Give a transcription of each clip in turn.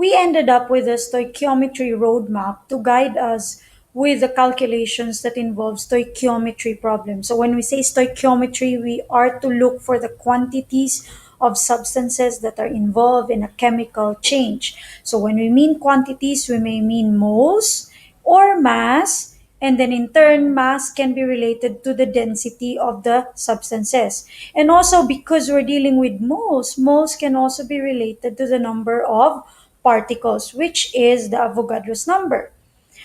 we ended up with a stoichiometry roadmap to guide us with the calculations that involve stoichiometry problems. So when we say stoichiometry, we are to look for the quantities of substances that are involved in a chemical change. So when we mean quantities, we may mean moles or mass, and then in turn, mass can be related to the density of the substances. And also because we're dealing with moles, moles can also be related to the number of particles, which is the Avogadro's number.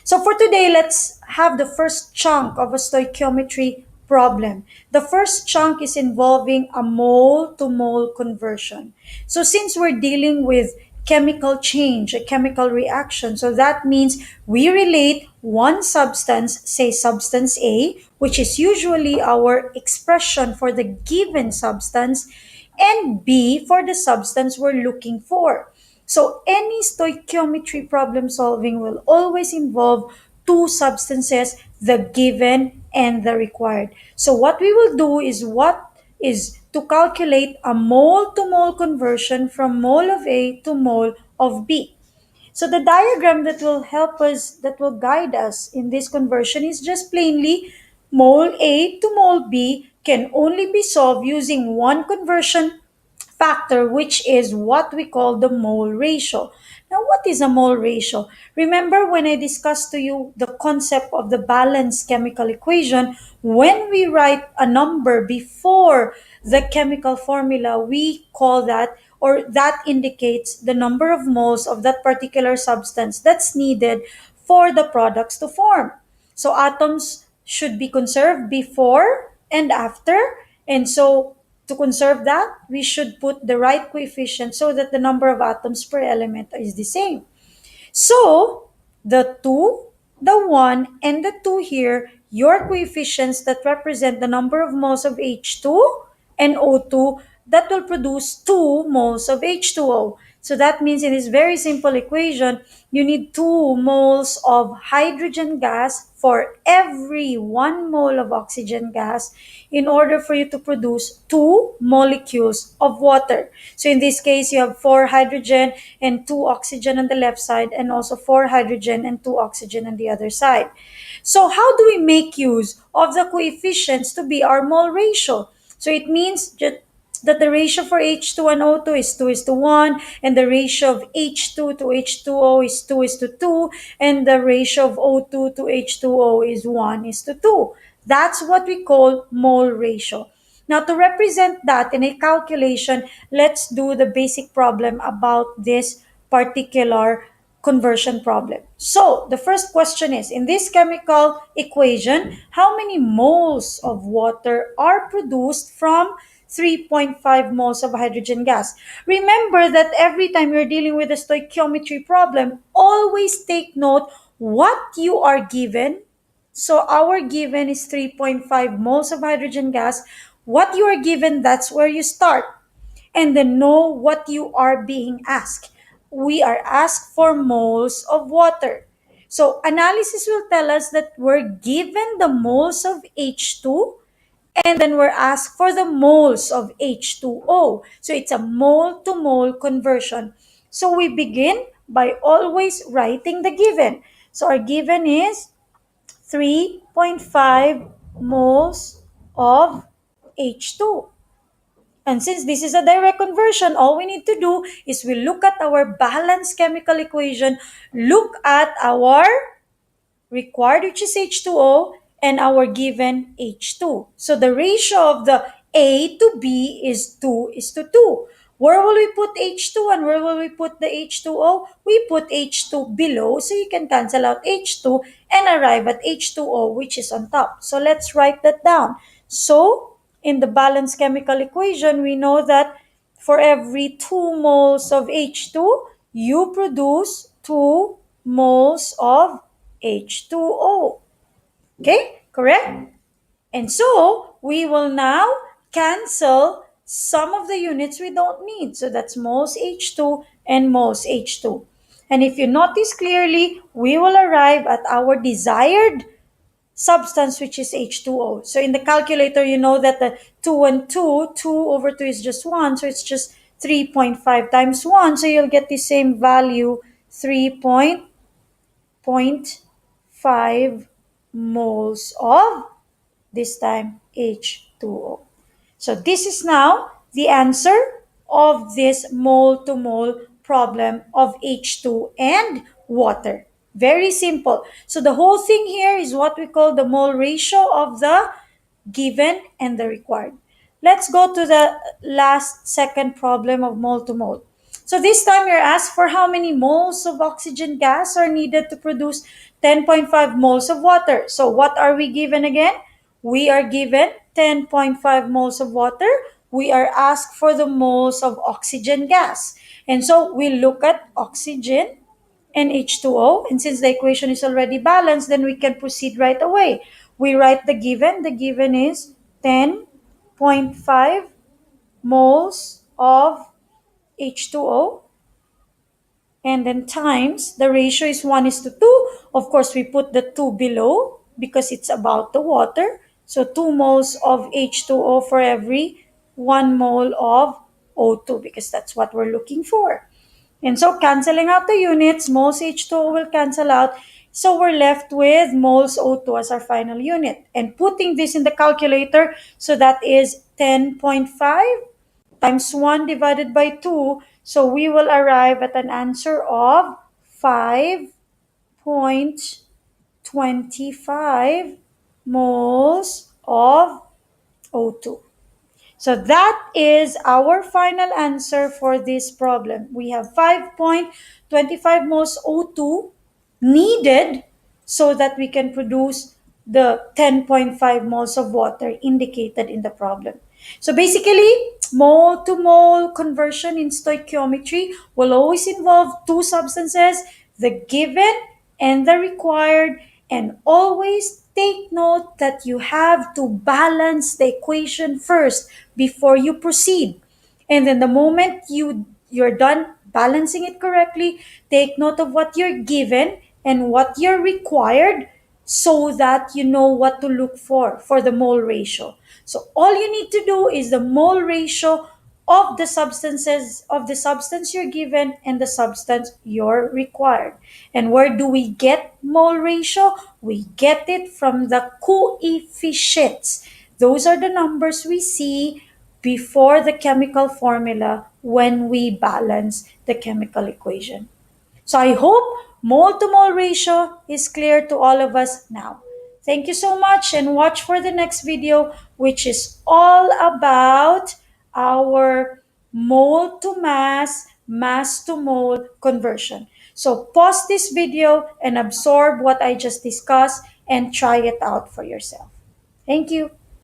So for today, let's have the first chunk of a stoichiometry problem. The first chunk is involving a mole to mole conversion. So since we're dealing with chemical change, a chemical reaction, so that means we relate one substance, say substance A, which is usually our expression for the given substance, and B for the substance we're looking for. So any stoichiometry problem solving will always involve two substances, the given and the required. So what we will do is to calculate a mole to mole conversion from mole of A to mole of B. So the diagram that will help us, that will guide us in this conversion is just plainly mole A to mole B can only be solved using one conversion factor, which is what we call the mole ratio. Now, what is a mole ratio? Remember when I discussed to you the concept of the balanced chemical equation, when we write a number before the chemical formula, we call that, or that indicates the number of moles of that particular substance that's needed for the products to form. So atoms should be conserved before and after. And so to conserve that, we should put the right coefficient so that the number of atoms per element is the same. So the 2, the 1, and the 2 here, your coefficients that represent the number of moles of H2 and O2 that will produce 2 moles of H2O. So that means in this very simple equation, you need 2 moles of hydrogen gas for every 1 mole of oxygen gas in order for you to produce 2 molecules of water. So in this case, you have 4 hydrogen and 2 oxygen on the left side, and also 4 hydrogen and 2 oxygen on the other side. So how do we make use of the coefficients to be our mole ratio? So it means that the ratio for H2 and O2 is 2 is to 1, and the ratio of H2 to H2O is 2 is to 2, and the ratio of O2 to H2O is 1 is to 2. That's what we call mole ratio. Now, to represent that in a calculation, let's do the basic problem about this particular conversion problem. So, the first question is, in this chemical equation, how many moles of water are produced from 3.5 moles of hydrogen gas? Remember that every time you're dealing with a stoichiometry problem, always take note what you are given. So our given is 3.5 moles of hydrogen gas. What you are given, that's where you start. And then know what you are being asked. We are asked for moles of water. So analysis will tell us that we're given the moles of H2, and then we're asked for the moles of H2O. So it's a mole to mole conversion. So we begin by always writing the given. So our given is 3.5 moles of H2. And since this is a direct conversion, all we need to do is we look at our balanced chemical equation, look at our required, which is H2O, and our given H2. So the ratio of the A to B is 2 is to 2. Where will we put H2 and where will we put the H2O? We put H2 below, so you can cancel out H2 and arrive at H2O, which is on top. So let's write that down. So in the balanced chemical equation, we know that for every 2 moles of H2, you produce 2 moles of H2O. Okay, correct? And so we will now cancel some of the units we don't need. So that's moles H2 and moles H2. And if you notice clearly, we will arrive at our desired substance, which is H2O. So in the calculator, you know that the 2 and 2, 2 over 2 is just 1. So it's just 3.5 times 1. So you'll get the same value, 3.5 moles of, this time, H2O. So this is now the answer of this mole to mole problem of H2 and water. Very simple. So the whole thing here is what we call the mole ratio of the given and the required. Let's go to the last second problem of mole to mole. So this time you're asked for how many moles of oxygen gas are needed to produce 10.5 moles of water. So what are we given again? We are given 10.5 moles of water. We are asked for the moles of oxygen gas. And so we look at oxygen and H2O. And since the equation is already balanced, then we can proceed right away. We write the given. The given is 10.5 moles of H2O, and then times the ratio is 1 is to 2. Of course, we put the 2 below because it's about the water. So 2 moles of H2O for every 1 mole of O2, because that's what we're looking for. And so canceling out the units, moles H2O will cancel out. So we're left with moles O2 as our final unit. And putting this in the calculator, so that is 10.5 times 1 divided by 2. So we will arrive at an answer of 5.25 moles of O2. So that is our final answer for this problem. We have 5.25 moles O2 needed so that we can produce the 10.5 moles of water indicated in the problem. So basically, mole to mole conversion in stoichiometry will always involve two substances, the given and the required, and always take note that you have to balance the equation first before you proceed. And then the moment you're done balancing it correctly, take note of what you're given and what you're required so that you know what to look for the mole ratio. So all you need to do is the mole ratio of the substances of the substance you're given and the substance you're required. And where do we get mole ratio? We get it from the coefficients. Those are the numbers we see before the chemical formula when we balance the chemical equation. So I hope mole to mole ratio is clear to all of us now. Thank you so much, and watch for the next video, which is all about our mole to mass, mass to mole conversion. So pause this video and absorb what I just discussed and try it out for yourself. Thank you.